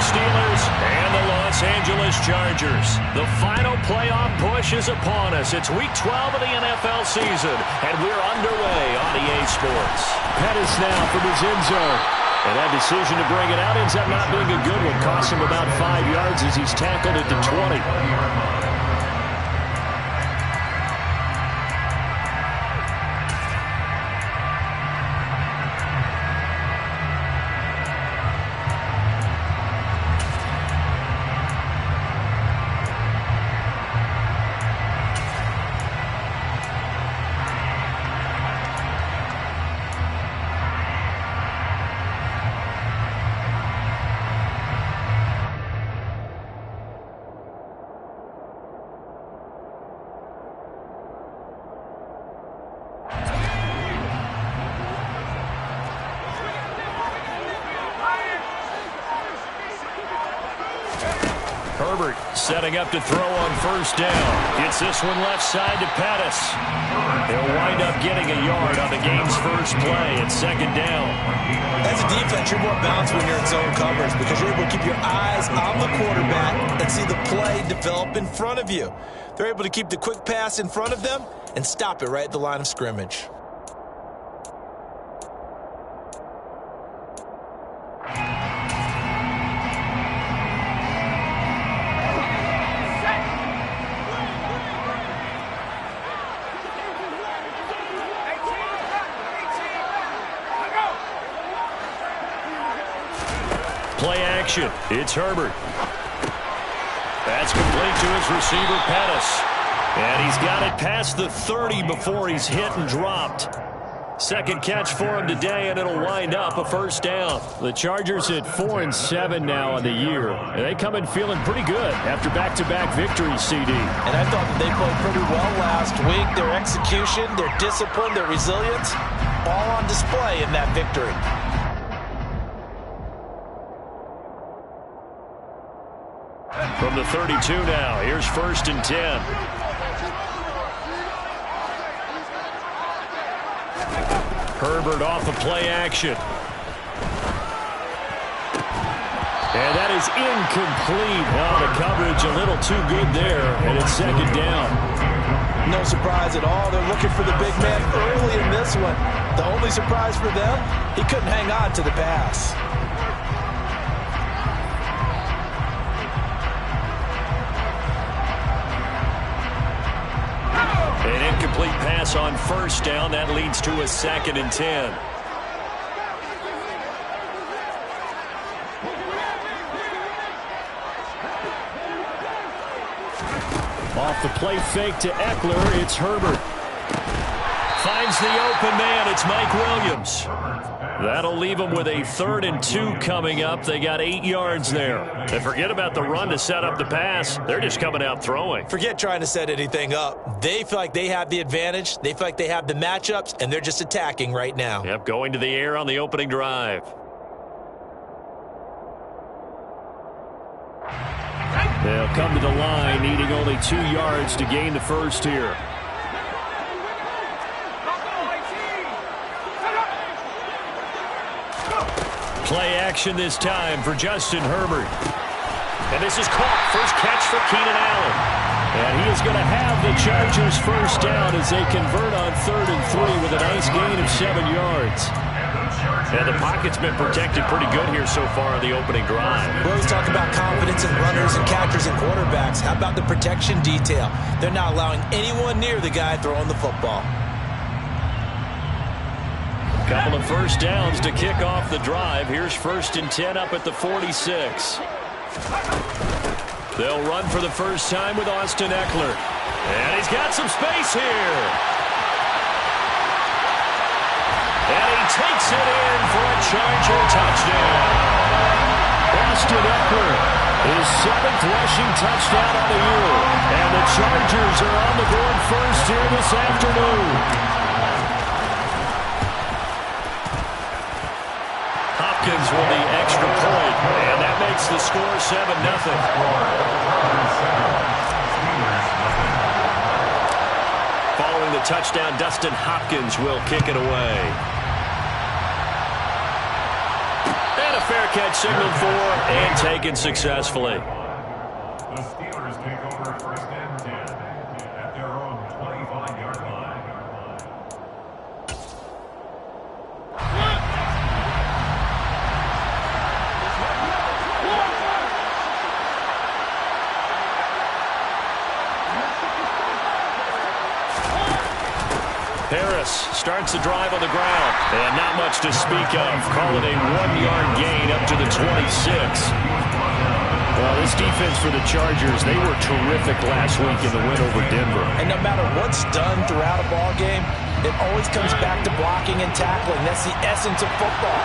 Steelers and the Los Angeles Chargers. The final playoff push is upon us. It's Week 12 of the NFL season, and we're underway on EA Sports. Pettis now from his end zone. And that decision to bring it out ends up not being a good one. Costs him about 5 yards as he's tackled at the 20. Herbert setting up to throw on first down. Gets this one left side to Pettis. He'll wind up getting a yard on the game's first play at second down. As a defense, you're more balanced when you're in zone coverage because you're able to keep your eyes on the quarterback and see the play develop in front of you. They're able to keep the quick pass in front of them and stop it right at the line of scrimmage. Play action. It's Herbert. That's complete to his receiver, Pettis. And he's got it past the 30 before he's hit and dropped. Second catch for him today, and it'll wind up a first down. The Chargers at 4-7 now on the year. And they come in feeling pretty good after back-to-back victories, CD. And I thought that they played pretty well last week. Their execution, their discipline, their resilience, all on display in that victory. From the 32 now, here's 1st and 10. Herbert off the play action. And that is incomplete. Oh, the coverage a little too good there, and it's second down. No surprise at all. They're looking for the big man early in this one. The only surprise for them, he couldn't hang on to the pass. An incomplete pass on first down. That leads to a 2nd and 10. Off the play fake to Eckler, it's Herbert. Finds the open man, it's Mike Williams. That'll leave them with a 3rd and 2 coming up. They got 8 yards there. And forget about the run to set up the pass. They're just coming out throwing. Forget trying to set anything up. They feel like they have the advantage. They feel like they have the matchups, and they're just attacking right now. Yep, going to the air on the opening drive. They'll come to the line, needing only 2 yards to gain the first here. Play action this time for Justin Herbert. And this is caught. First catch for Keenan Allen. And he is going to have the Chargers first down as they convert on 3rd and 3 with a nice gain of 7 yards. And the pocket's been protected pretty good here so far on the opening drive. We always talk about confidence in runners and catchers and quarterbacks. How about the protection detail? They're not allowing anyone near the guy throwing the football. Couple of first downs to kick off the drive. Here's 1st and 10 up at the 46. They'll run for the first time with Austin Eckler. And he's got some space here. And he takes it in for a Charger touchdown. Austin Eckler, his 7th rushing touchdown on the year. And the Chargers are on the board first here this afternoon. Hopkins with the extra point, and that makes the score 7-0. Following the touchdown, Dustin Hopkins will kick it away. And a fair catch signaled for and taken successfully. The Steelers take over first and 10 at their own 25-yard line. Harris starts the drive on the ground. And not much to speak of. Call it a 1-yard gain up to the 26. Well, this defense for the Chargers, they were terrific last week in the win over Denver. And no matter what's done throughout a ball game, it always comes back to blocking and tackling. That's the essence of football.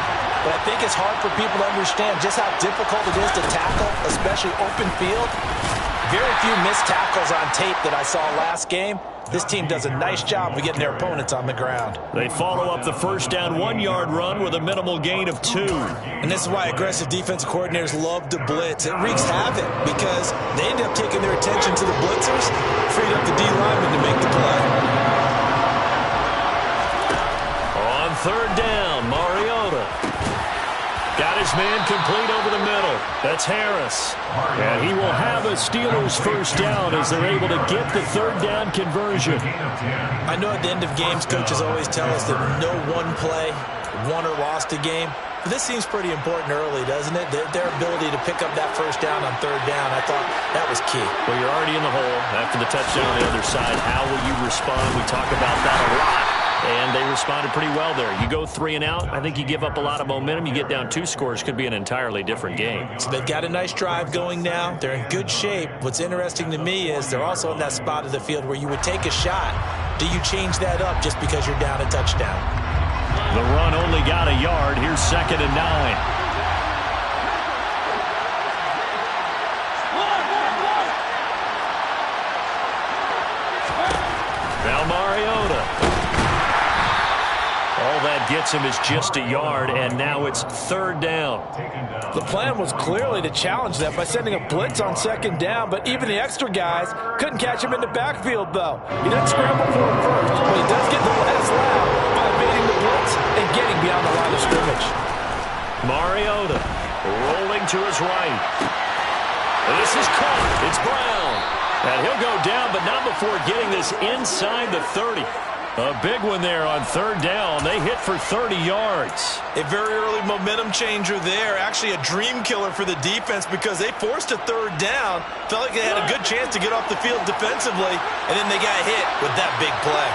But I think it's hard for people to understand just how difficult it is to tackle, especially open field. Very few missed tackles on tape that I saw last game. This team does a nice job of getting their opponents on the ground. They follow up the first down 1-yard run with a minimal gain of 2. And this is why aggressive defensive coordinators love to blitz. It wreaks havoc because they end up taking their attention to the blitzers, freed up the D lineman to make the play. On third down, Mariota got his man complete over the middle. That's Harris. And he will have a Steelers first down as they're able to get the third down conversion. I know at the end of games, coaches always tell us that no one play won or lost a game. But this seems pretty important early, doesn't it? Their ability to pick up that first down on third down, I thought that was key. Well, you're already in the hole after the touchdown on the other side. How will you respond? We talk about that a lot. And they responded pretty well there. You go 3 and out, I think you give up a lot of momentum. You get down 2 scores, could be an entirely different game. So they've got a nice drive going now. They're in good shape. What's interesting to me is they're also in that spot of the field where you would take a shot. Do you change that up just because you're down a touchdown? The run only got a yard. Here's 2nd and 9. Now Mariota. All that gets him is just a yard, and now it's third down. The plan was clearly to challenge them by sending a blitz on second down, but even the extra guys couldn't catch him in the backfield, though. He didn't scramble for him first, but he does get the last laugh by evading the blitz and getting beyond the line of scrimmage. Mariota rolling to his right. This is caught. It's Brown. And he'll go down, but not before getting this inside the 30. A big one there on third down. They hit for 30 yards. A very early momentum changer there. Actually a dream killer for the defense because they forced a third down. Felt like they had a good chance to get off the field defensively, and then they got hit with that big play.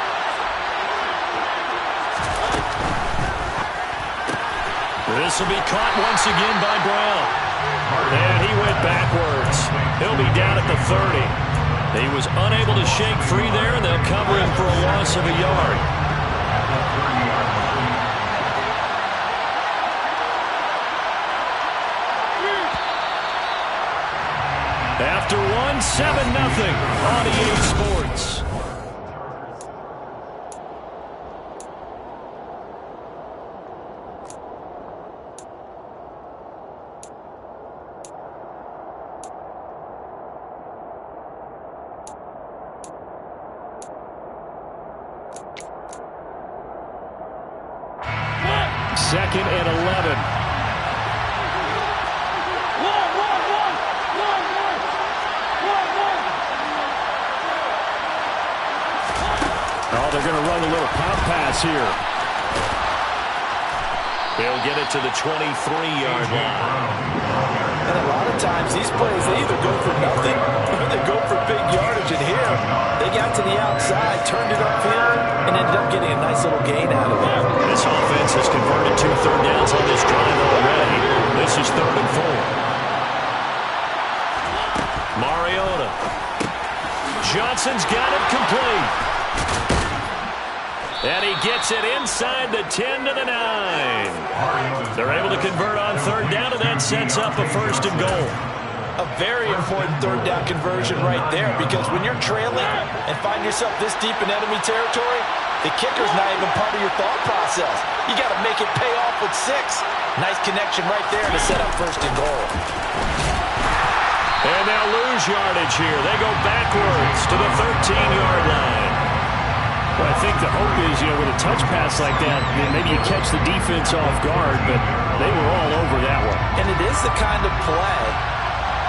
This will be caught once again by Brown. And he went backwards. He'll be down at the 30. He was unable to shake free there, and they'll cover him for a loss of a yard. After one, 7-0 on EA Sports. Second and 11. Oh, they're going to run a little pop pass here. They'll get it to the 23-yard line. And a lot of times these plays, they either go for nothing or they go for big yardage. And here, they got to the outside, turned it upfield, and ended up getting a nice little gain out of it. This offense has converted 2 third downs on this drive already. This is 3rd and 4. Mariota. Johnson's got it complete. And he gets it inside the 10 to the 9. They're able to convert on third down, and that sets up a 1st and goal. A very important third down conversion right there, because when you're trailing and find yourself this deep in enemy territory, the kicker's not even part of your thought process. You got to make it pay off with 6. Nice connection right there to set up 1st and goal. And they'll lose yardage here. They go backwards to the 13-yard line. Well, I think the hope is, with a touch pass like that, maybe you catch the defense off guard, but They were all over that one. And it is the kind of play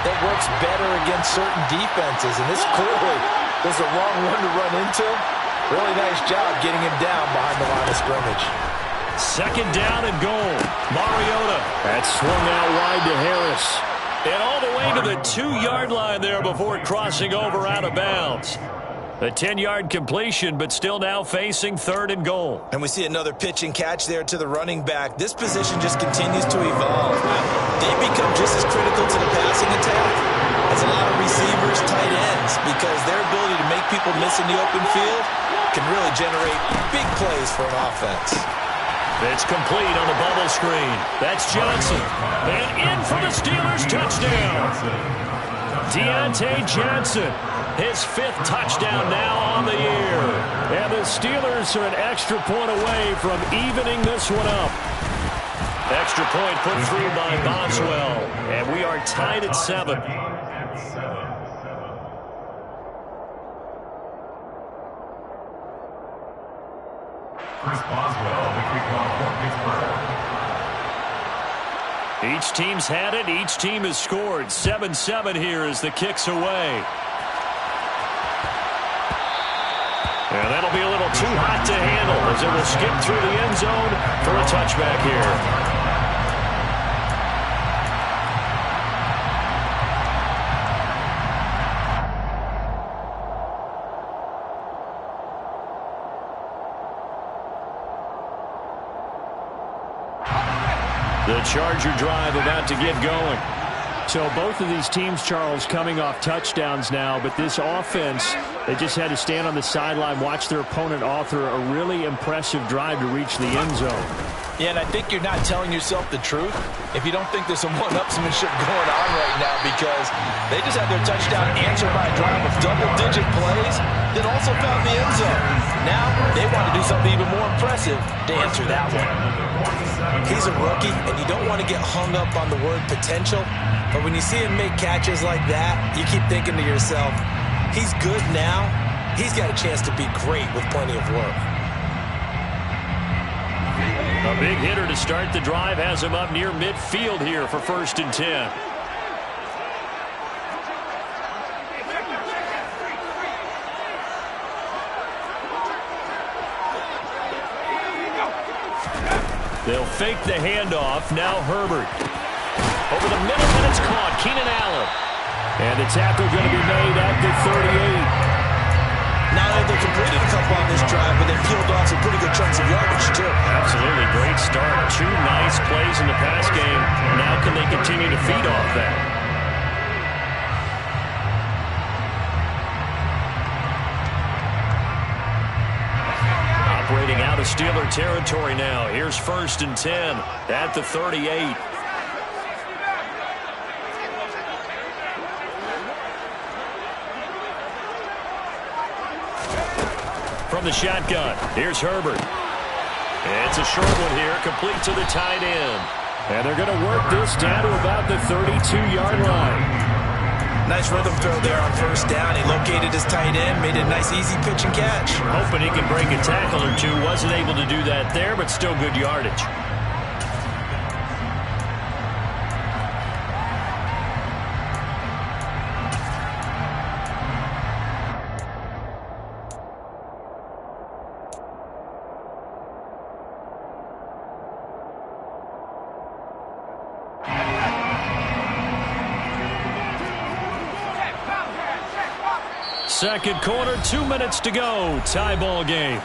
that works better against certain defenses. And this clearly was the wrong one to run into. Really nice job getting him down behind the line of scrimmage. Second down and goal. Mariota. That swung out wide to Harris. And all the way to the 2-yard line there before crossing over out of bounds. A 10-yard completion, but still now facing 3rd and goal. And we see another pitch and catch there to the running back. This position just continues to evolve. They become just as critical to the passing attack as a lot of receivers, tight ends, because their ability to make people miss in the open field can really generate big plays for an offense. It's complete on the bubble screen. That's Johnson. And in for the Steelers touchdown. Deontay Johnson. His 5th touchdown now on the year. And the Steelers are an extra point away from evening this one up. Extra point put through by Boswell. And we are tied at 7. Chris Boswell, the kickoff for Pittsburgh. Each team's had it. Each team has scored. 7-7 here as the kick's away. And that'll be a little too hot to handle as it will skip through the end zone for a touchback here. The Charger drive about to get going. So both of these teams, Charles, coming off touchdowns now, but this offense, they just had to stand on the sideline, watch their opponent author a really impressive drive to reach the end zone. Yeah, and I think you're not telling yourself the truth if you don't think there's some one-upsmanship going on right now, because they just had their touchdown answered by a drive of double-digit plays that also found the end zone. Now they want to do something even more impressive to answer that one. He's a rookie, and you don't want to get hung up on the word potential, but when you see him make catches like that, you keep thinking to yourself, he's good now. He's got a chance to be great with plenty of work. A big hitter to start the drive has him up near midfield here for 1st and 10. They'll fake the handoff. Now Herbert. Over the middle, and it's caught. Keenan Allen. And the tackle going to be made at the 38. Not only they completed a couple on this drive, but they peeled off some pretty good chunks of yardage, too. Absolutely. Great start. 2 nice plays in the pass game. Now can they continue to feed off that? Operating out of Steeler territory now. Here's 1st and 10 at the 38. From the shotgun, here's Herbert. It's a short one here, complete to the tight end. And they're going to work this down to about the 32-yard line. Nice rhythm throw there on 1st down. He located his tight end, made a nice easy pitch and catch. Hoping he can break a tackle or two. Wasn't able to do that there, but still good yardage. Second quarter, 2 minutes to go. Tie ball game.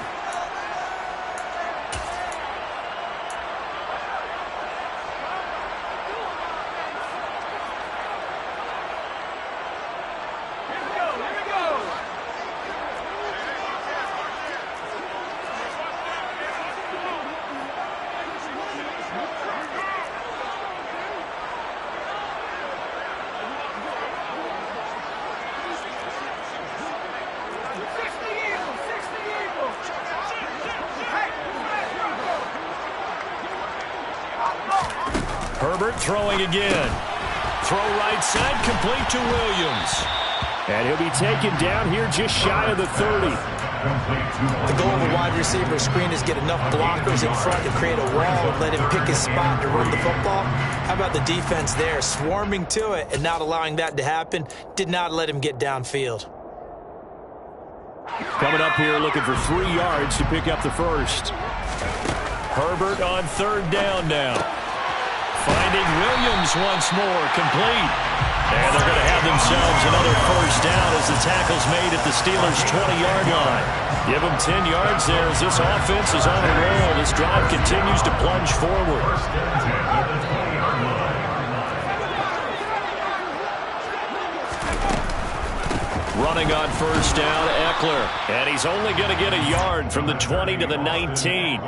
Herbert throwing again. Throw right side, complete to Williams. And he'll be taken down here just shy of the 30. The goal of a wide receiver screen is get enough blockers in front to create a wall and let him pick his spot to run the football. How about the defense there, swarming to it and not allowing that to happen? Did not let him get downfield. Coming up here looking for 3 yards to pick up the first. Herbert on 3rd down now. Finding Williams once more, complete. And they're going to have themselves another first down as the tackle's made at the Steelers' 20-yard line. Give them 10 yards there as this offense is on a roll. This drive continues to plunge forward. Running on 1st down, Eckler. And he's only going to get a yard from the 20 to the 19.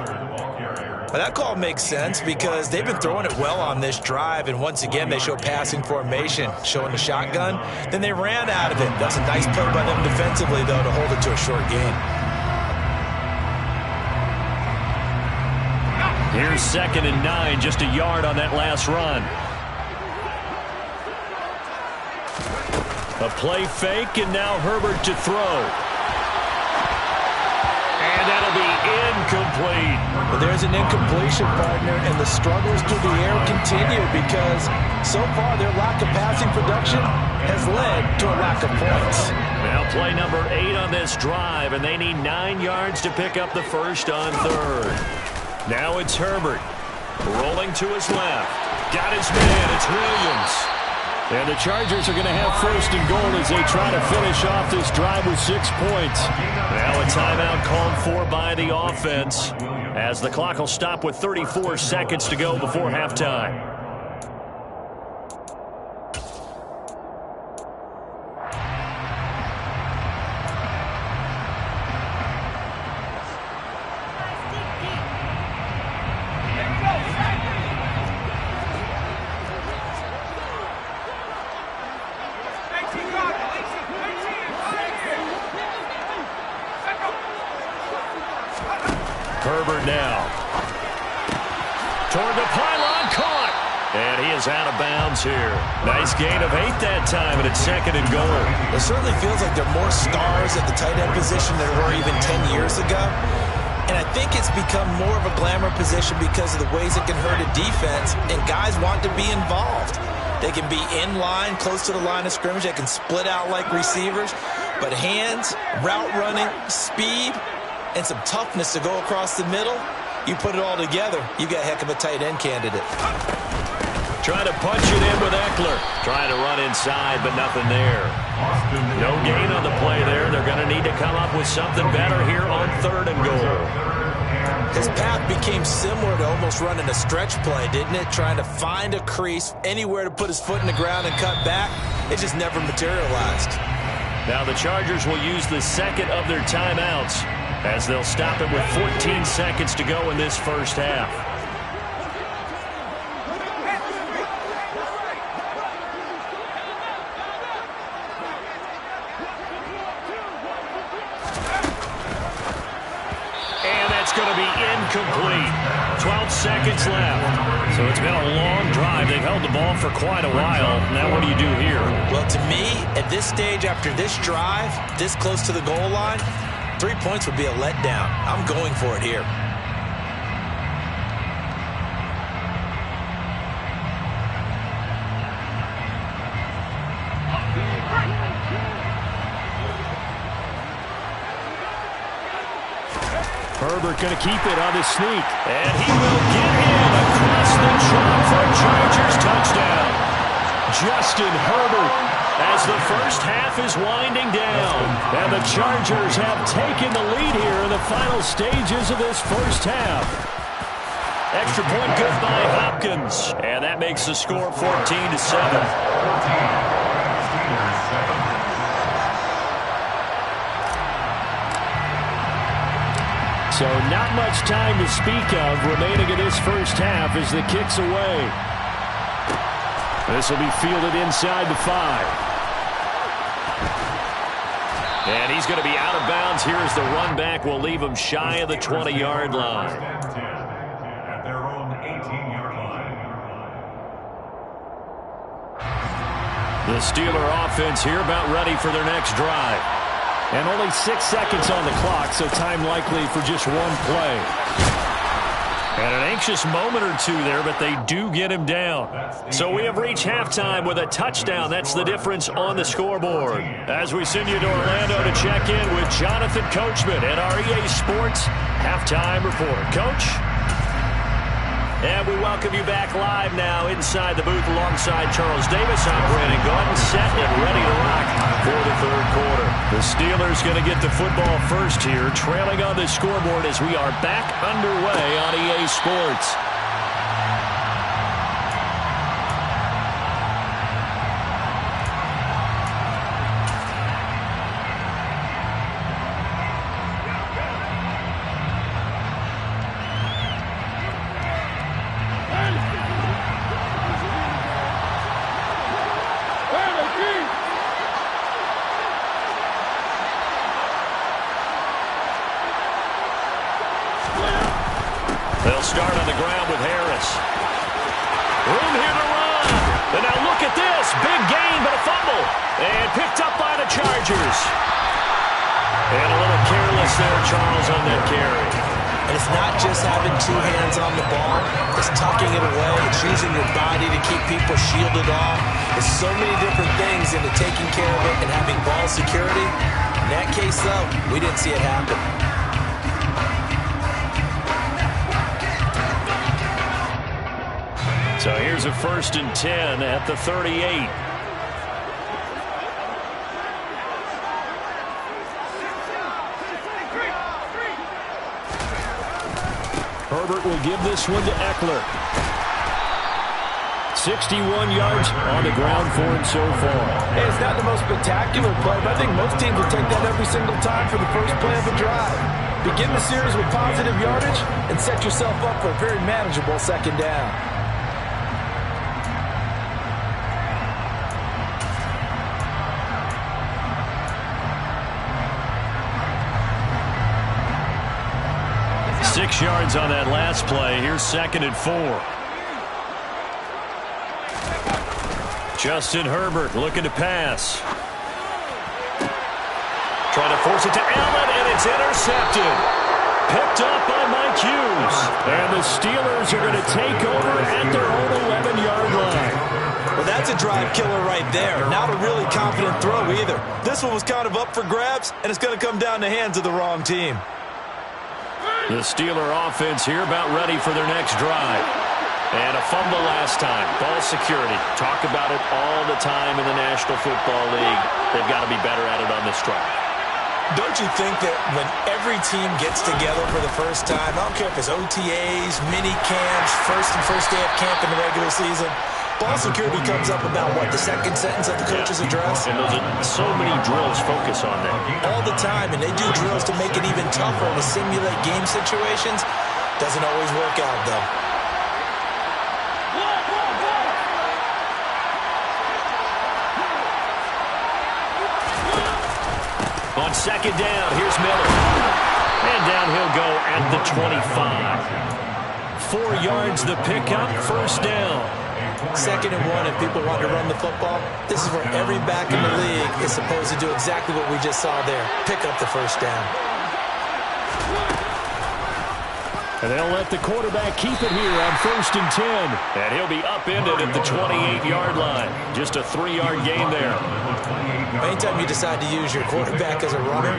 Well, that call makes sense because they've been throwing it well on this drive, and once again they show passing formation, showing the shotgun. Then they ran out of it. That's a nice play by them defensively, though, to hold it to a short gain. Here's 2nd and 9, just a yard on that last run. A play fake, and now Herbert to throw. And that'll be incomplete. Well, there's an incompletion, partner, and the struggles through the air continue because so far their lack of passing production has led to a lack of points. Now play number 8 on this drive, and they need 9 yards to pick up the first on 3rd. Now it's Herbert. Rolling to his left. Got his man. It's Williams. And the Chargers are going to have 1st and goal as they try to finish off this drive with 6 points. Now a timeout called for by the offense as the clock will stop with 34 seconds to go before halftime. Herbert now. Toward the pylon, caught. And he is out of bounds here. Nice gain of 8 that time, and it's 2nd and goal. It certainly feels like there are more stars at the tight end position than there were even 10 years ago. And I think it's become more of a glamour position because of the ways it can hurt a defense, and guys want to be involved. They can be in line, close to the line of scrimmage. They can split out like receivers. But hands, route running, speed, and some toughness to go across the middle, you put it all together, you got a heck of a tight end candidate. Trying to punch it in with Eckler. Trying to run inside, but nothing there. No gain on the play there. They're going to need to come up with something better here on 3rd and goal. His path became similar to almost running a stretch play, didn't it? Trying to find a crease, anywhere to put his foot in the ground and cut back. It just never materialized. Now the Chargers will use the 2nd of their timeouts as they'll stop it with 14 seconds to go in this first half. And that's going to be incomplete. 12 seconds left. So it's been a long drive. They've held the ball for quite a while. Now what do you do here? Well, to me, at this stage, after this drive, this close to the goal line, 3 points would be a letdown. I'm going for it here. Herbert going to keep it on the sneak. And he will get in across the chalk for a Chargers touchdown. Justin Herbert as the first half is winding down. And the Chargers have taken the lead here in the final stages of this first half. Extra point good by Hopkins. And that makes the score 14-7. So not much time to speak of remaining in this first half as the kick's away. This will be fielded inside the 5. And he's going to be out of bounds here as the run back will leave him shy of the 20-yard line. At their own 18-yard line. The Steeler offense here about ready for their next drive. And only 6 seconds on the clock, so time likely for just one play. And an anxious moment or two there, but they do get him down. So we have reached halftime with a touchdown. That's the difference on the scoreboard. As we send you to Orlando to check in with Jonathan Coachman at our EA Sports Halftime Report. Coach? And we welcome you back live now inside the booth alongside Charles Davis. I'm Brandon Gaudin, set and ready to rock for the third quarter. The Steelers going to get the football first here, trailing on the scoreboard as we are back underway on EA Sports. They'll start on the ground with Harris. Room here to run. And now look at this. Big gain, but a fumble. And picked up by the Chargers. And a little careless there, Charles, on that carry. And it's not just having two hands on the ball. It's tucking it away. It's using your body to keep people shielded off. There's so many different things into taking care of it and having ball security. In that case, though, we didn't see it happen. So here's a 1st and 10 at the 38. Herbert will give this one to Eckler. 61 yards on the ground for him so far. Hey, it's not the most spectacular play, but I think most teams will take that every single time for the first play of a drive. Begin the series with positive yardage and set yourself up for a very manageable second down. Yards on that last play. Here's 2nd and 4. Justin Herbert looking to pass. Trying to force it to Allen, and it's intercepted. Picked up by Mike Hughes. And the Steelers are going to take over at their own 11-yard line. Well, that's a drive killer right there. Not a really confident throw either. This one was kind of up for grabs, and it's going to come down the hands of the wrong team. The Steeler offense here about ready for their next drive. And a fumble last time. Ball security. Talk about it all the time in the National Football League. They've got to be better at it on this drive. Don't you think that when every team gets together for the first time, I don't care if it's OTAs, mini camps, first day of camp in the regular season, ball security comes up about, what, the second sentence of the coach's address? And those are so many drills focus on that. All the time, and they do drills to make it even tougher to simulate game situations. Doesn't always work out, though. On 2nd down, here's Miller. And down he'll go at the 25. 4 yards the pickup, 1st down. 2nd and 1, if people want to run the football, this is where every back in the league is supposed to do exactly what we just saw there. Pick up the 1st down. And they'll let the quarterback keep it here on 1st and 10. And he'll be upended at the 28-yard line. Just a 3-yard gain there. Anytime you decide to use your quarterback as a runner,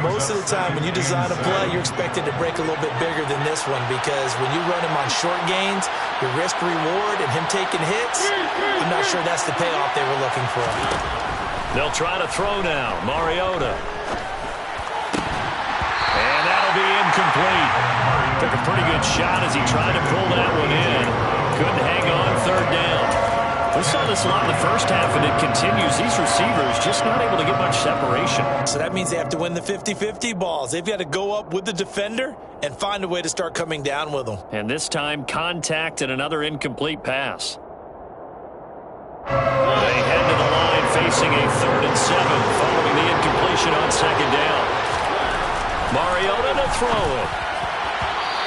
most of the time when you design a play, you're expected to break a little bit bigger than this one, because when you run him on short gains, your risk-reward and him taking hits, I'm not sure that's the payoff they were looking for. They'll try to throw now. Mariota. And that'll be incomplete. Took a pretty good shot as he tried to pull that one in. Couldn't hang on 3rd down. We saw this a lot in the first half, and it continues. These receivers just not able to get much separation. So that means they have to win the 50-50 balls. They've got to go up with the defender and find a way to start coming down with them. And this time, contact and another incomplete pass. They head to the line facing a 3rd and 7 following the incompletion on 2nd down. Mariota to throw it.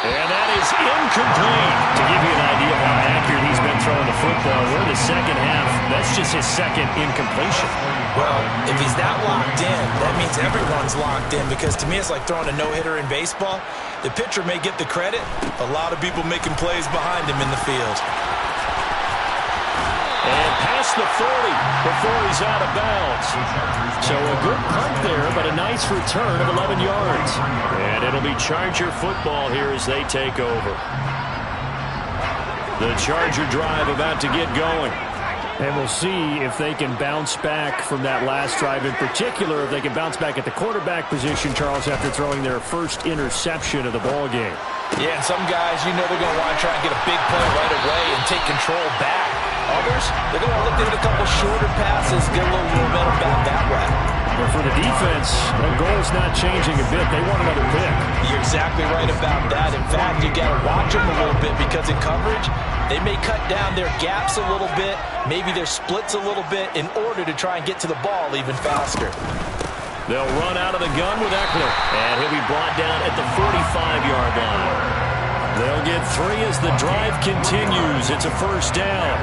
And that is incomplete. To give you an idea of how accurate he's been throwing the football, we're in the second half. That's just his second incompletion. Well, if he's that locked in, that means everyone's locked in, because to me it's like throwing a no-hitter in baseball. The pitcher may get the credit, a lot of people making plays behind him in the field. And past the 40 before he's out of bounds. So a good punt there, but a nice return of 11 yards. And it'll be Charger football here as they take over. The Charger drive about to get going. And we'll see if they can bounce back from that last drive. In particular, if they can bounce back at the quarterback position, Charles, after throwing their first interception of the ball game. Yeah, and some guys, you know they're going to want to try and get a big play right away and take control back. Others, they're going to look at a couple shorter passes, get a little momentum back that way. But for the defense, the goal's not changing a bit. They want another pick. You're exactly right about that. In fact, you got to watch them a little bit, because in coverage, they may cut down their gaps a little bit, maybe their splits a little bit, in order to try and get to the ball even faster. They'll run out of the gun with Eckler, and he'll be brought down at the 45-yard line. They'll get 3 as the drive continues. It's a first down.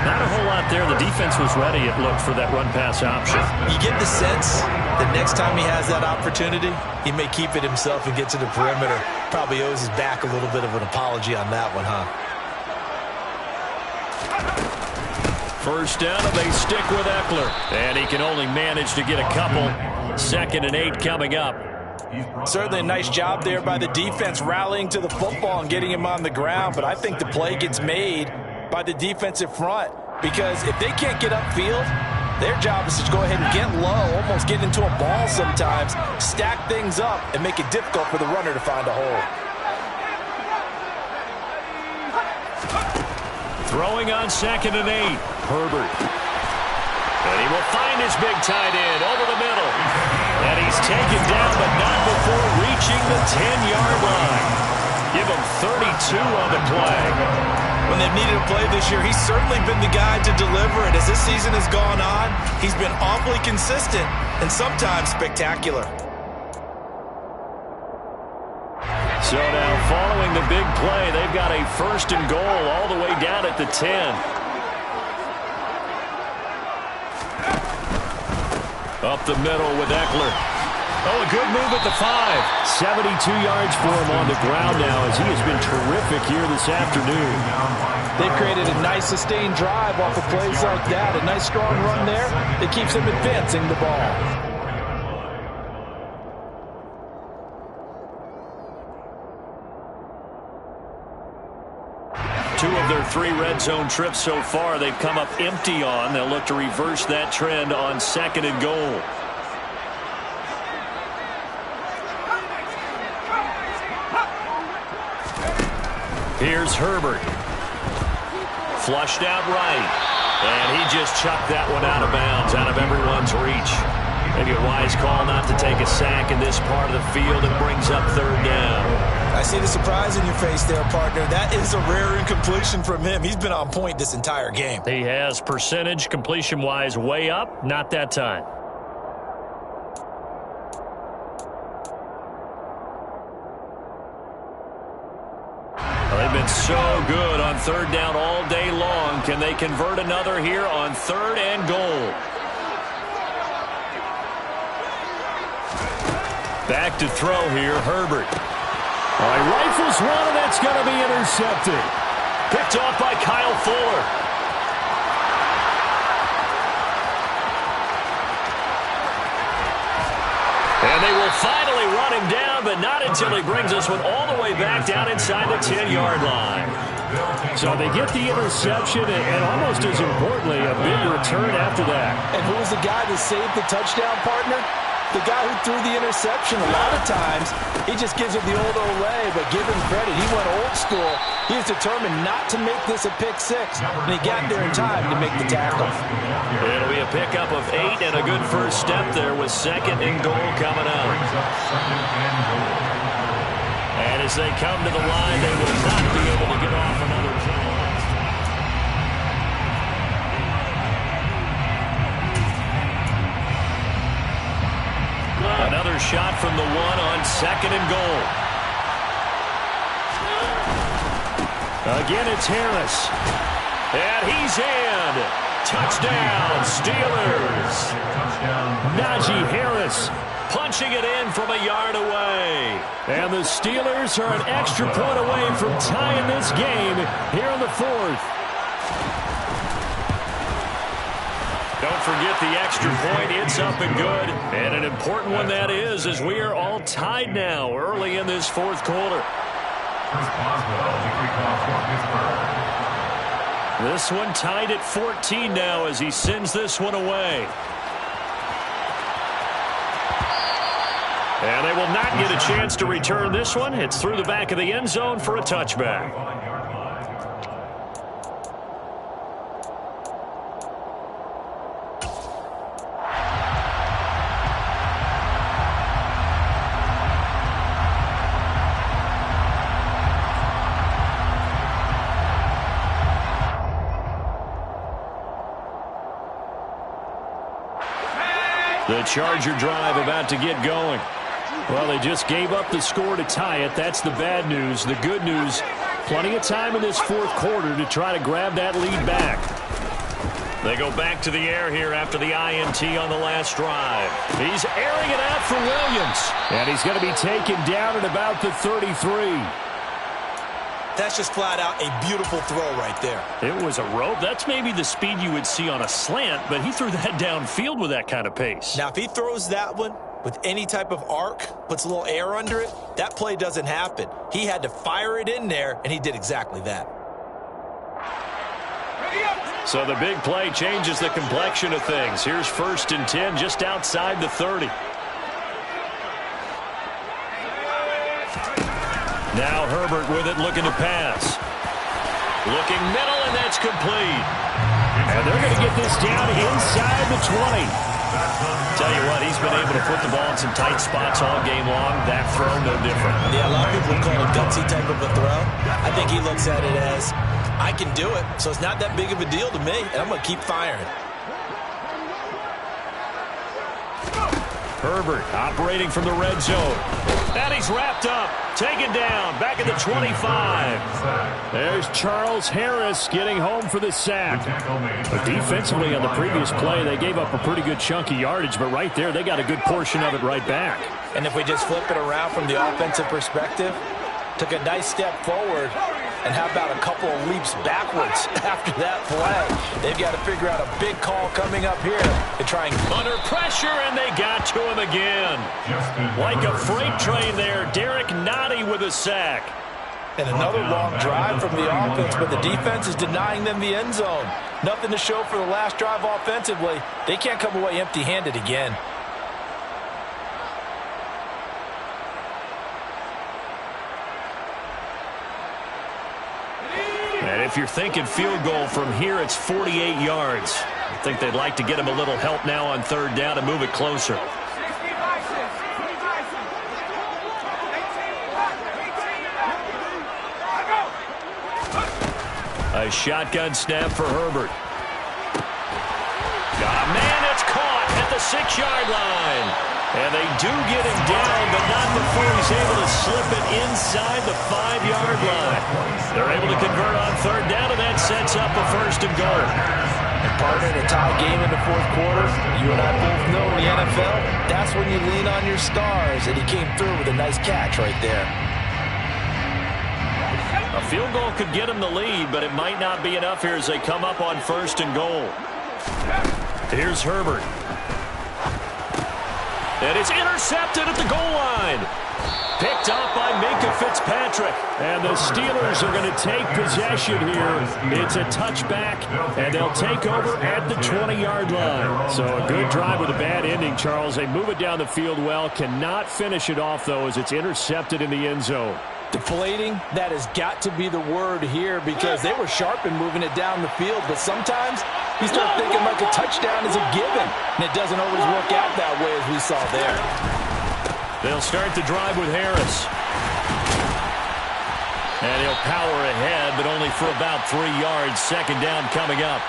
Not a whole lot there. The defense was ready, it looked, for that run-pass option. You get the sense that next time he has that opportunity, he may keep it himself and get to the perimeter. Probably owes his back a little bit of an apology on that one, huh? First down, and they stick with Eckler. And he can only manage to get a couple. 2nd and 8 coming up. Certainly a nice job there by the defense, rallying to the football and getting him on the ground. But I think the play gets made by the defensive front, because if they can't get upfield, their job is to go ahead and get low, almost get into a ball sometimes, stack things up, and make it difficult for the runner to find a hole. Throwing on 2nd and 8, Herbert. And he will find his big tight end over the middle. And he's taken down, but not before reaching the 10-yard line. Give him 32 on the play. When they've needed a play this year, he's certainly been the guy to deliver it. As this season has gone on, he's been awfully consistent and sometimes spectacular. So now, following the big play, they've got a 1st and goal all the way down at the 10. Up the middle with Eckler. Oh, a good move at the 5. 72 yards for him on the ground now, as he has been terrific here this afternoon. They've created a nice sustained drive off of plays like that. A nice strong run there that keeps them advancing the ball. Two of their 3 red zone trips so far, they've come up empty on. They'll look to reverse that trend on 2nd and goal. Here's Herbert. Flushed out right. And he just chucked that one out of bounds, out of everyone's reach. Maybe a wise call not to take a sack in this part of the field. It brings up 3rd down. I see the surprise in your face there, partner. That is a rare incompletion from him. He's been on point this entire game. He has percentage, completion-wise, way up. Not that time. Well, they've been so good on 3rd down all day long. Can they convert another here on 3rd and goal? Back to throw here, Herbert. All right, rifles one, and that's going to be intercepted. Picked off by Kyle Fuller. And they will finally run him down, but not until he brings this one all the way back down inside the 10-yard line. So they get the interception, and almost as importantly, a big return after that. And who was the guy that saved the touchdown, partner? The guy who threw the interception. A lot of times, he just gives it the old Olay, but give him credit. He went old school. He was determined not to make this a pick 6, and he got there in time to make the tackle. It'll be a pickup of 8 and a good first step there with 2nd and goal coming up. And as they come to the line, they will not be able to get off another play. Another shot from the 1 on 2nd and goal. Again, it's Harris. And he's in. Touchdown, Steelers. Najee Harris punching it in from a yard away. And the Steelers are an extra point away from tying this game here in the fourth. Don't forget the extra point. It's up and good. And an important one that is, as we are all tied now early in this fourth quarter. This one tied at 14 now as he sends this one away. And they will not get a chance to return this one. It's through the back of the end zone for a touchback. The Charger drive about to get going. Well, they just gave up the score to tie it. That's the bad news. The good news, plenty of time in this fourth quarter to try to grab that lead back. They go back to the air here after the INT on the last drive. He's airing it out for Williams. And he's going to be taken down at about the 33. That's just flat out a beautiful throw right there. It was a rope. That's maybe the speed you would see on a slant, but he threw that downfield with that kind of pace. Now, if he throws that one with any type of arc, puts a little air under it, that play doesn't happen. He had to fire it in there, and he did exactly that. So the big play changes the complexion of things. Here's 1st and 10 just outside the 30. Now Herbert with it, looking to pass. Looking middle, and that's complete. And they're going to get this down inside the 20. Tell you what, he's been able to put the ball in some tight spots all game long. That throw, no different. Yeah, a lot of people call it a gutsy type of a throw. I think he looks at it as, I can do it, so it's not that big of a deal to me, and I'm going to keep firing. Herbert operating from the red zone. And he's wrapped up. Taken down. Back at the 25. There's Charles Harris getting home for the sack. But defensively on the previous play, they gave up a pretty good chunk of yardage. But right there, they got a good portion of it right back. And if we just flip it around from the offensive perspective, took a nice step forward, and how about a couple of leaps backwards after that play? They've got to figure out a big call coming up here to try and... Under pressure, and they got to him again. Like a freight train there, Derek Nottie with a sack. And another long drive from the offense, but the defense is denying them the end zone. Nothing to show for the last drive offensively. They can't come away empty-handed again. And if you're thinking field goal from here, it's 48 yards. I think they'd like to get him a little help now on 3rd down and move it closer. A shotgun snap for Herbert. Man, it's caught at the 6-yard line. And they do get him down, but not before he's able to slip it inside the 5-yard line. They're able to convert on 3rd down, and that sets up a 1st and goal. And partner, in a tie game in the fourth quarter, you and I both know in the NFL, that's when you lean on your stars, and he came through with a nice catch right there. A field goal could get him the lead, but it might not be enough here as they come up on 1st and goal. Here's Herbert. And it's intercepted at the goal line. Picked up by Minkah Fitzpatrick. And the Steelers are going to take possession here. It's a touchback, and they'll take over at the 20-yard line. So a good drive with a bad ending, Charles. They move it down the field well. Cannot finish it off, though, as it's intercepted in the end zone. Deflating, that has got to be the word here, because they were sharp in moving it down the field, but sometimes you start thinking like a touchdown is a given, and it doesn't always work out that way as we saw there. They'll start the drive with Harris. And he'll power ahead, but only for about 3 yards. 2nd down coming up.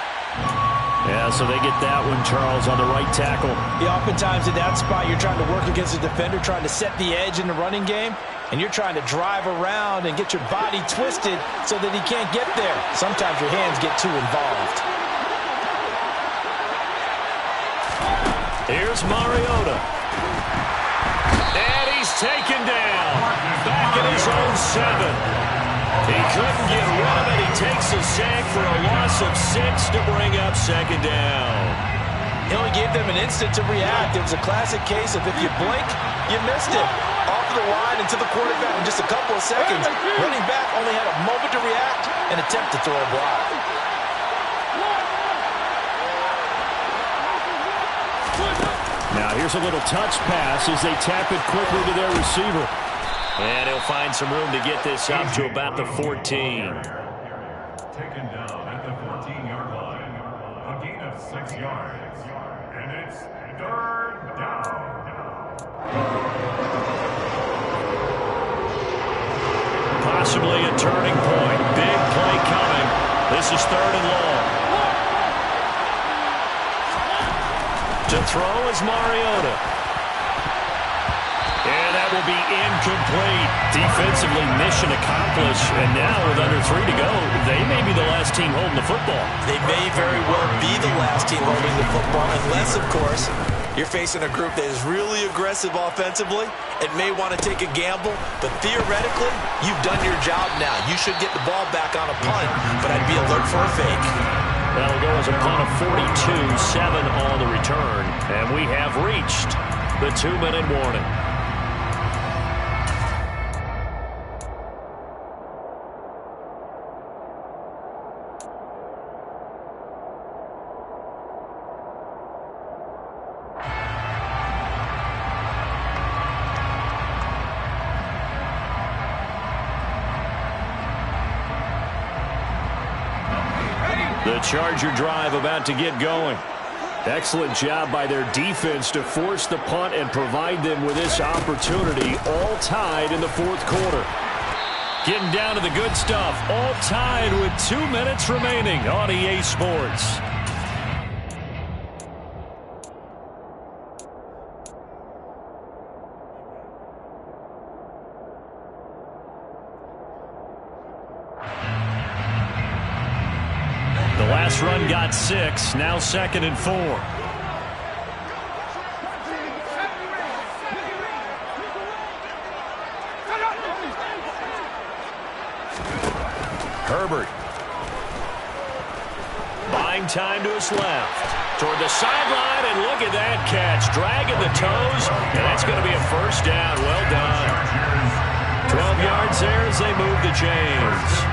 Yeah, so they get that one, Charles, on the right tackle. Yeah, oftentimes in that spot, you're trying to work against a defender, trying to set the edge in the running game. and you're trying to drive around and get your body twisted so that he can't get there. Sometimes your hands get too involved. Here's Mariota. And he's taken down. Back at his own 7. He couldn't get rid of it. He takes a sack for a loss of 6 to bring up second down. He only gave them an instant to react. It was a classic case of if you blink, you missed it. Off of the line and to the quarterback in just a couple of seconds. Running back only had a moment to react and attempt to throw a block. Now here's a little touch pass as they tap it quickly to their receiver. And he'll find some room to get this up to about the 14. Taken down at the 14-yard line. A gain of 6 yards. And it's 3rd down. Possibly a turning point. Big play coming. This is 3rd and long. To throw is Mariota. And that will be incomplete. Defensively, mission accomplished. And now with under 3 to go, they may be the last team holding the football. They may very well be the last team holding the football, unless, of course, you're facing a group that is really aggressive offensively and may want to take a gamble. But theoretically, you've done your job now. You should get the ball back on a punt, but I'd be alert for a fake. That'll go as a punt of 42, 7 on the return. And we have reached the 2-minute warning. The Charger drive about to get going. Excellent job by their defense to force the punt and provide them with this opportunity, all tied in the 4th quarter. Getting down to the good stuff, all tied with 2 minutes remaining on EA Sports. The last run got 6, now 2nd and 4. Herbert. Buying time to his left. Toward the sideline, and look at that catch. Dragging the toes, and that's going to be a 1st down. Well done. 12 yards there as they move the chains.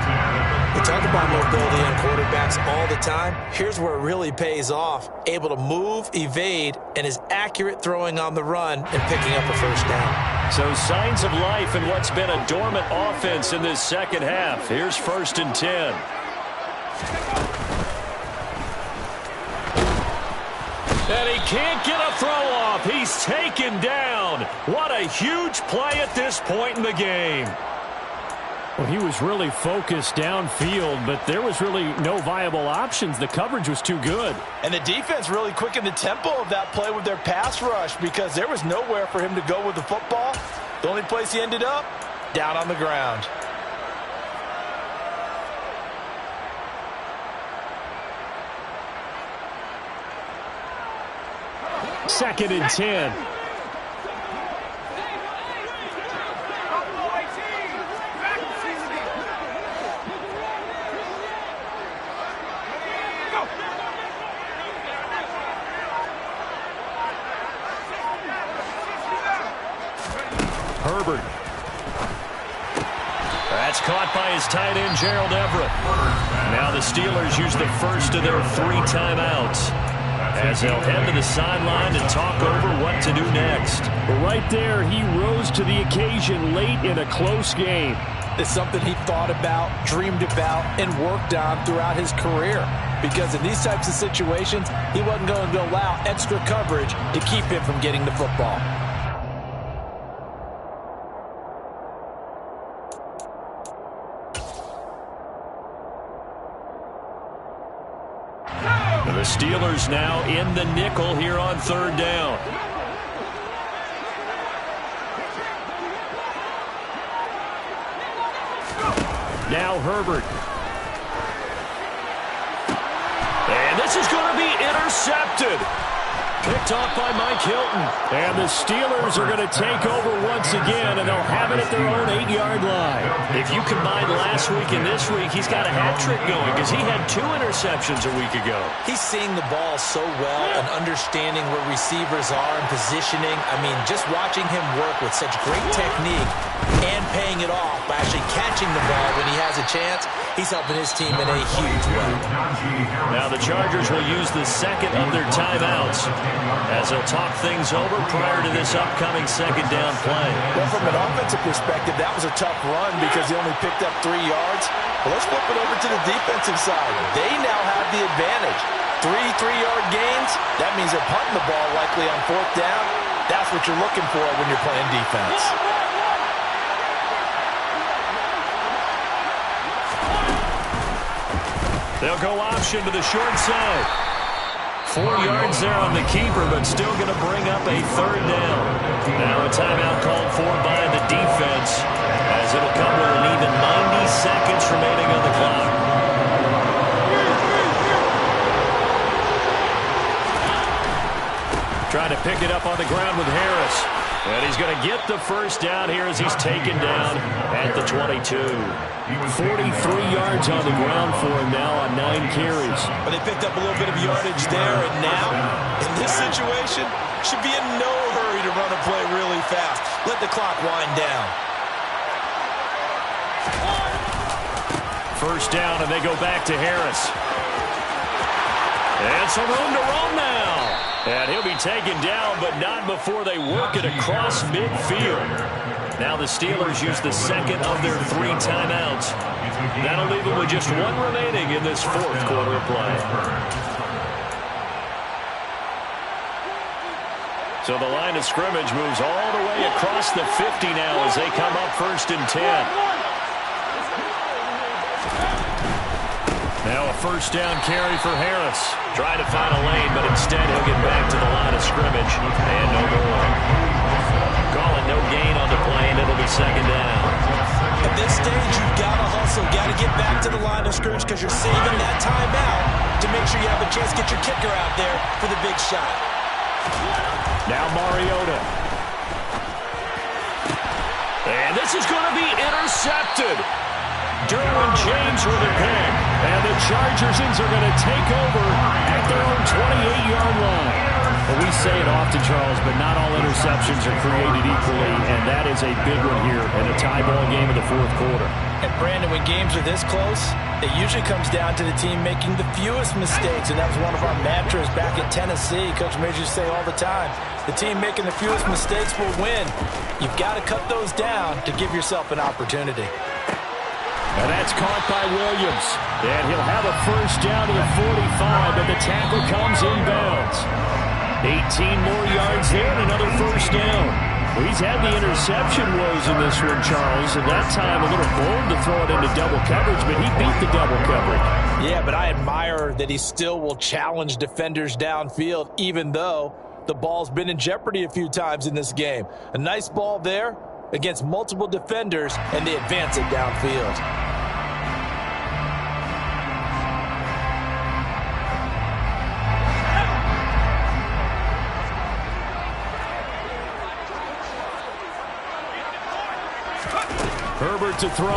We talk about mobility on quarterbacks all the time. Here's where it really pays off. Able to move, evade, and is accurate throwing on the run and picking up a 1st down. So signs of life in what's been a dormant offense in this second half. Here's 1st and 10. And he can't get a throw off. He's taken down. What a huge play at this point in the game. Well, he was really focused downfield, but there was really no viable options. The coverage was too good. And the defense really quickened the tempo of that play with their pass rush because there was nowhere for him to go with the football. The only place he ended up, down on the ground. Second and 10. Herbert. That's caught by his tight end, Gerald Everett. Now the Steelers use the first of their 3 timeouts as they'll head to the sideline to talk over what to do next. But right there, he rose to the occasion late in a close game. It's something he thought about, dreamed about, and worked on throughout his career. Because in these types of situations, he wasn't going to allow extra coverage to keep him from getting the football. The Steelers now in the nickel here on 3rd down. Now Herbert. And this is going to be intercepted. Picked off by Mike Hilton. And the Steelers are going to take over once again, and they'll have it at their own 8-yard line. If you combine last week and this week, he's got a hat trick going because he had 2 interceptions a week ago. He's seeing the ball so well and understanding where receivers are and positioning. I mean, just watching him work with such great technique and paying it off by actually catching the ball when he has a chance, he's helping his team in a huge way. Now the Chargers will use the second of their timeouts as they'll talk things over prior to this upcoming second down play. Well, from an offensive perspective, that was a tough run because he only picked up 3 yards. Well, let's flip it over to the defensive side. They now have the advantage. 3 3-yard gains, that means they're punting the ball likely on 4th down. That's what you're looking for when you're playing defense. They'll go option to the short side. 4 yards there on the keeper, but still going to bring up a 3rd down. Now a timeout called for by the defense as it'll come with an even 90 seconds remaining on the clock. Trying to pick it up on the ground with Harris. And he's going to get the first down here as he's taken down at the 22. 43 yards on the ground for him now on 9 carries. But they picked up a little bit of yardage there, and now, in this situation, should be in no hurry to run a play really fast. Let the clock wind down. First down, and they go back to Harris. And some room to run now. And he'll be taken down, but not before they work it across midfield. Now the Steelers use the second of their 3 timeouts. That'll leave them with just 1 remaining in this 4th quarter of play. So the line of scrimmage moves all the way across the 50 now as they come up 1st and 10. Now a first down carry for Harris. Trying to find a lane, but instead he'll get back to the line of scrimmage. And no more. Calling no gain on the play, and it'll be 2nd down. At this stage, you've got to hustle. Got to get back to the line of scrimmage because you're saving that timeout to make sure you have a chance to get your kicker out there for the big shot. Now Mariota. And this is going to be intercepted. Derwin James with a pick. And the Chargers are going to take over at their own 28-yard line. Well, we say it often, Charles, but not all interceptions are created equally, and that is a big one here in a tie ball game in the 4th quarter. And Brandon, when games are this close, it usually comes down to the team making the fewest mistakes, and that was one of our mantras back at Tennessee. Coach Majors say all the time, the team making the fewest mistakes will win. You've got to cut those down to give yourself an opportunity. And that's caught by Williams. And he'll have a first down to the 45, but the tackle comes inbounds. 18 more yards there and another first down. Well, he's had the interception woes in this one, Charles, and that time a little bold to throw it into double coverage, but he beat the double coverage. Yeah, but I admire that he still will challenge defenders downfield, even though the ball's been in jeopardy a few times in this game. A nice ball there against multiple defenders, and they advance it downfield. Herbert to throw.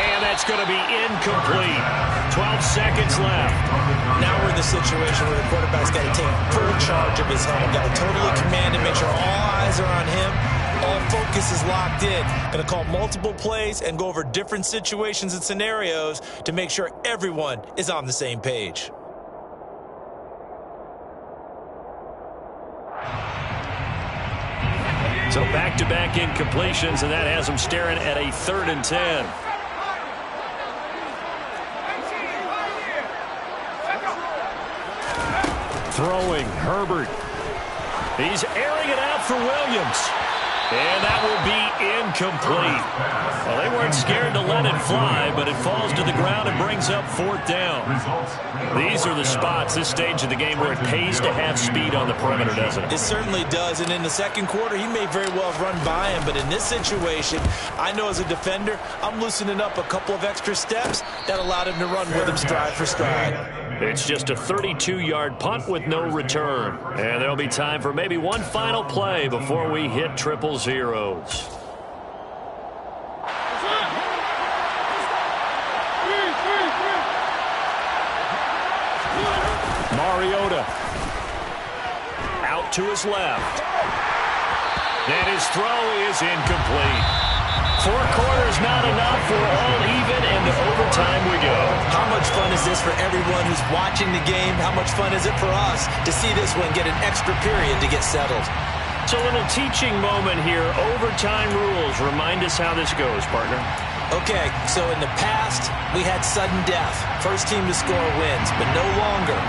And that's going to be incomplete. 12 seconds left. Now we're in the situation where the quarterback's got to take full charge of his helmet. Got to totally command and make sure all eyes are on him. All focus is locked in. Going to call multiple plays and go over different situations and scenarios to make sure everyone is on the same page. So back-to-back incompletions, and that has them staring at a 3rd and 10. Throwing, Herbert. He's airing it out for Williams. And that will be incomplete. Well, they weren't scared to let it fly, but it falls to the ground and brings up fourth down. These are the spots, this stage of the game, where it pays to have speed on the perimeter, doesn't it? It certainly does, and in the second quarter, he may very well have run by him, but in this situation, I know as a defender, I'm loosening up a couple of extra steps that allowed him to run with him stride for stride. It's just a 32-yard punt with no return. And there'll be time for maybe one final play before we hit triple zeros. Mariota out to his left. And his throw is incomplete. 4 quarters not enough. We're all even, and to overtime we go. How much fun is this for everyone who's watching the game? How much fun is it for us to see this one get an extra period to get settled? It's a little teaching moment here. Overtime rules. Remind us how this goes, partner. Okay, so in the past, we had sudden death. First team to score wins, but no longer.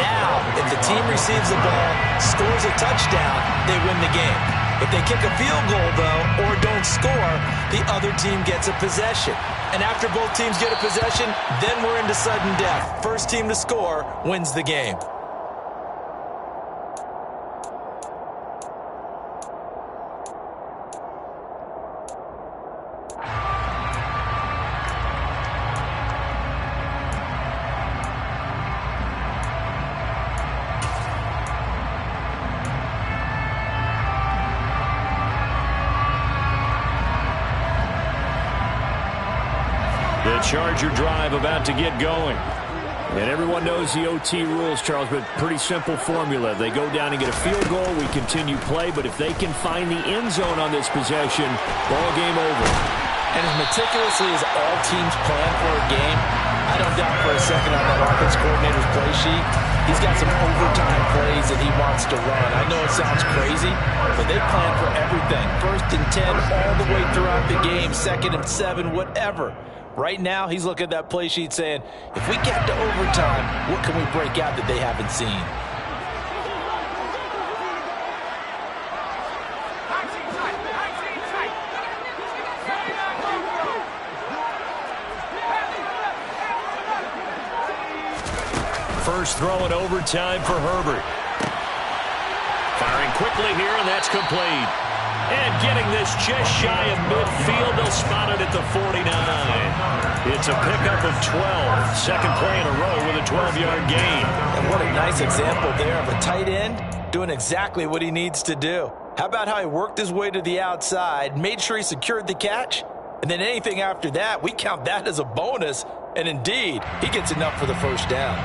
Now, if the team receives the ball, scores a touchdown, they win the game. If they kick a field goal, though, or don't score, the other team gets a possession. And after both teams get a possession, then we're into sudden death. First team to score wins the game. The Charger drive about to get going. And everyone knows the OT rules, Charles, but pretty simple formula. They go down and get a field goal, we continue play, but if they can find the end zone on this possession, ball game over. And as meticulously as all teams plan for a game, I don't doubt for a second on that offense coordinator's play sheet, he's got some overtime plays that he wants to run. I know it sounds crazy, but they plan for everything. 1st and 10 all the way throughout the game, 2nd and 7, whatever. Right now, he's looking at that play sheet saying, if we get to overtime, what can we break out that they haven't seen? First throw in overtime for Herbert. Firing quickly here, and that's complete. And getting this just shy of midfield, they'll spot it at the 49. It's a pickup of 12. Second play in a row with a 12-yard gain. And what a nice example there of a tight end doing exactly what he needs to do. How about how he worked his way to the outside, made sure he secured the catch, and then anything after that, we count that as a bonus. And indeed, he gets enough for the first down.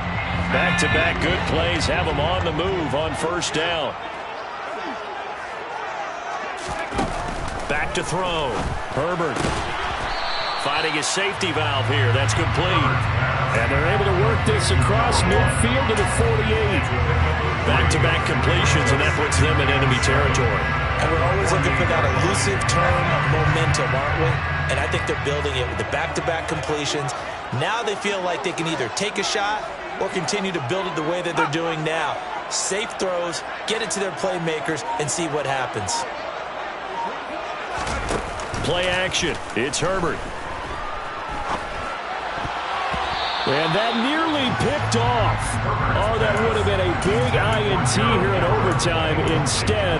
Back-to-back good plays have him on the move on first down. Back to throw. Herbert finding his safety valve here. That's complete. And they're able to work this across midfield to the 48. Back-to-back completions, and that puts them in enemy territory. And we're always looking for that elusive term momentum, aren't we? And I think they're building it with the back-to-back completions. Now they feel like they can either take a shot or continue to build it the way that they're doing now. Safe throws, get it to their playmakers, and see what happens. Play action. It's Herbert. And that nearly picked off. Oh, that would have been a big INT here in overtime. Instead,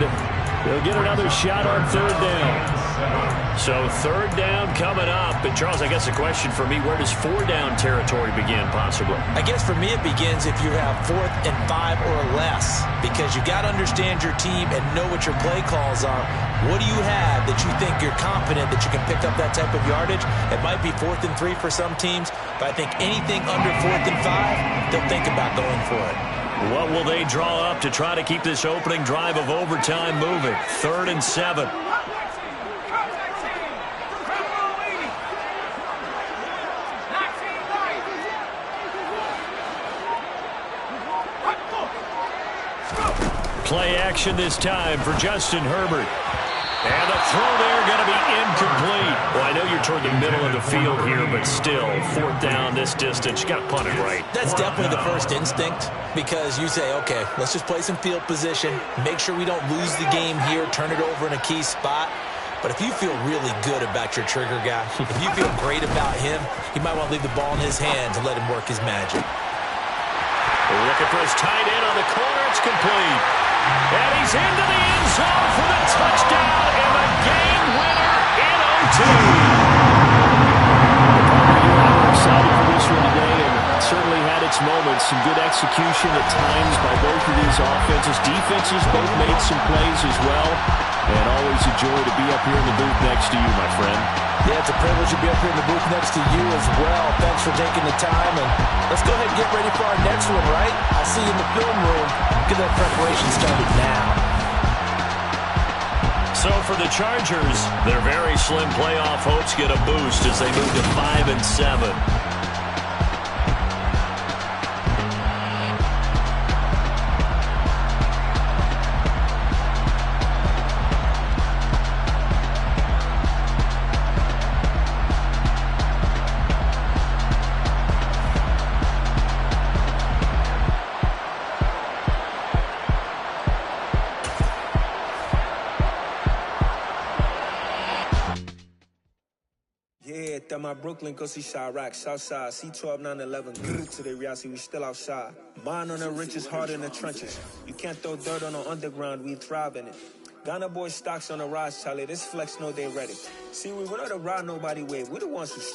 they'll get another shot on third down. So third down coming up. And Charles, I guess the question for me, where does 4-down territory begin possibly? I guess for me it begins if you have 4th and 5 or less, because you got to understand your team and know what your play calls are. What do you have that you think you're confident that you can pick up that type of yardage? It might be 4th and 3 for some teams, but I think anything under 4th and 5, they'll think about going for it. What will they draw up to try to keep this opening drive of overtime moving? 3rd and 7. Play action this time for Justin Herbert. And the throw there going to be incomplete. Well, I know you're toward the middle of the field here, but still, fourth down this distance, you got to punt it right. That's definitely the first instinct because you say, okay, let's just play some field position, make sure we don't lose the game here, turn it over in a key spot. But if you feel really good about your trigger guy, if you feel great about him, you might want to leave the ball in his hands and let him work his magic. Looking for his tight end on the corner. It's complete. And he's into the end zone for the touchdown and the game winner in OT. I'm excited for this one today, and it certainly had its moments. Some good execution at times by both of these offenses. Defenses both made some plays as well. And always a joy to be up here in the booth next to you, my friend. Yeah, it's a privilege to be up here in the booth next to you as well. Thanks for taking the time, and let's go ahead and get ready for our next one, right? I'll see you in the film room. Get that preparation started now. So for the Chargers, their very slim playoff hopes get a boost as they move to 5-7. Yeah, that my Brooklyn, go see Chirac, Southside, C12, 911, group to the reality, we still outside. Mine on the riches, hard in the trenches. You can't throw dirt on the underground, we thrive in it. Ghana boys stocks on the rise, Charlie, this flex know they ready. See, we wouldn't ride nobody wave, we the ones who start.